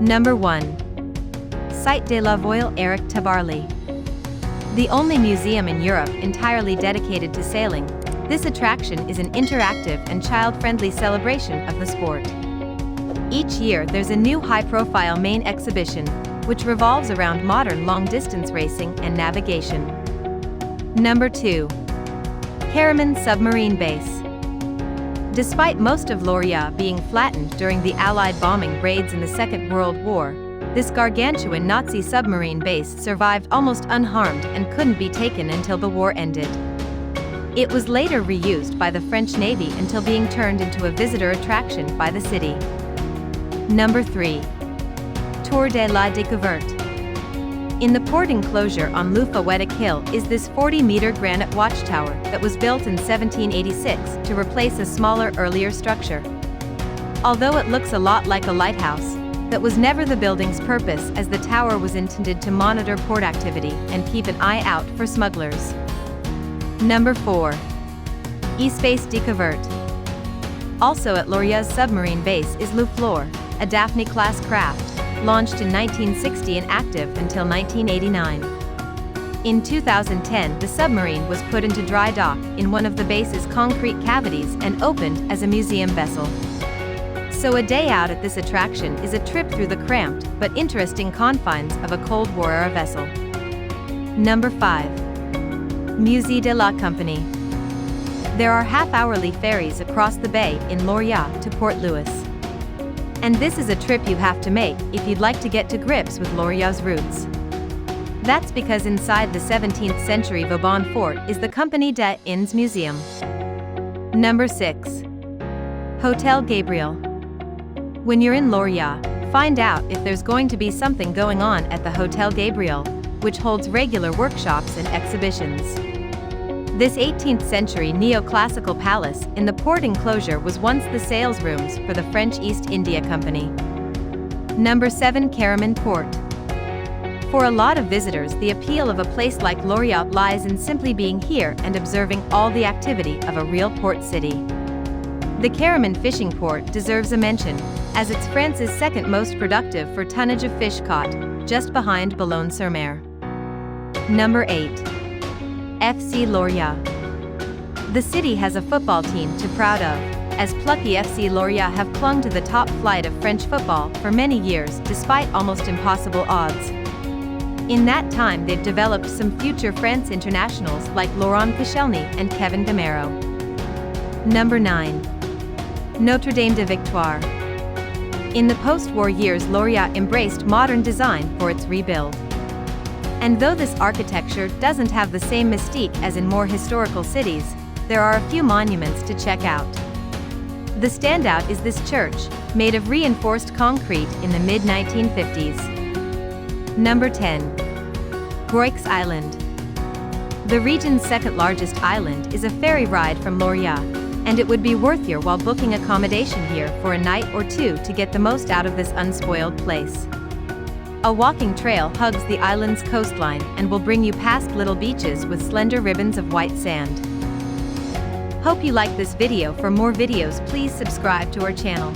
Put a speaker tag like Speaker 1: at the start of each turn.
Speaker 1: Number 1. Site de la Voile Eric Tabarly. The only museum in Europe entirely dedicated to sailing, this attraction is an interactive and child-friendly celebration of the sport. Each year there's a new high-profile main exhibition, which revolves around modern long-distance racing and navigation. Number 2. Keroman Submarine Base. Despite most of Lorient being flattened during the Allied bombing raids in the Second World War, this gargantuan Nazi submarine base survived almost unharmed and couldn't be taken until the war ended. It was later reused by the French Navy until being turned into a visitor attraction by the city. Number 3. Tour de la Découverte. In the port enclosure on Lufawettic Hill is this 40-meter granite watchtower that was built in 1786 to replace a smaller earlier structure. Although it looks a lot like a lighthouse, that was never the building's purpose, as the tower was intended to monitor port activity and keep an eye out for smugglers. Number 4. Espace Découverte. Also at Lorient's submarine base is Le Fleur, a Daphne-class craft, launched in 1960 and active until 1989. In 2010, the submarine was put into dry dock in one of the base's concrete cavities and opened as a museum vessel. So a day out at this attraction is a trip through the cramped but interesting confines of a Cold War-era vessel. Number 5. Musée de la Compagnie. There are half-hourly ferries across the bay in Lorient to Port Louis. And this is a trip you have to make if you'd like to get to grips with Lorient's roots. That's because inside the 17th century Vauban Fort is the Compagnie des Inns Museum. Number 6. Hôtel Gabriel. When you're in Lorient, find out if there's going to be something going on at the Hôtel Gabriel, which holds regular workshops and exhibitions. This 18th century neoclassical palace in the port enclosure was once the sales rooms for the French East India Company. Number 7. Keroman Port. For a lot of visitors, the appeal of a place like Lorient lies in simply being here and observing all the activity of a real port city. The Keroman fishing port deserves a mention, as it's France's second most productive for tonnage of fish caught, just behind Boulogne-sur-Mer. Number 8. FC Lorient. The city has a football team to proud of, as plucky FC Lorient have clung to the top flight of French football for many years despite almost impossible odds. In that time they've developed some future France internationals like Laurent Koscielny and Kevin Gamero. Number 9. Notre-Dame-de-Victoire. In the post-war years, Lorient embraced modern design for its rebuild. And though this architecture doesn't have the same mystique as in more historical cities, there are a few monuments to check out. The standout is this church, made of reinforced concrete in the mid-1950s. Number 10. Groix Island. The region's second-largest island is a ferry ride from Lorient, and it would be worth your while booking accommodation here for a night or two to get the most out of this unspoiled place. A walking trail hugs the island's coastline and will bring you past little beaches with slender ribbons of white sand. Hope you like this video. For more videos, please subscribe to our channel.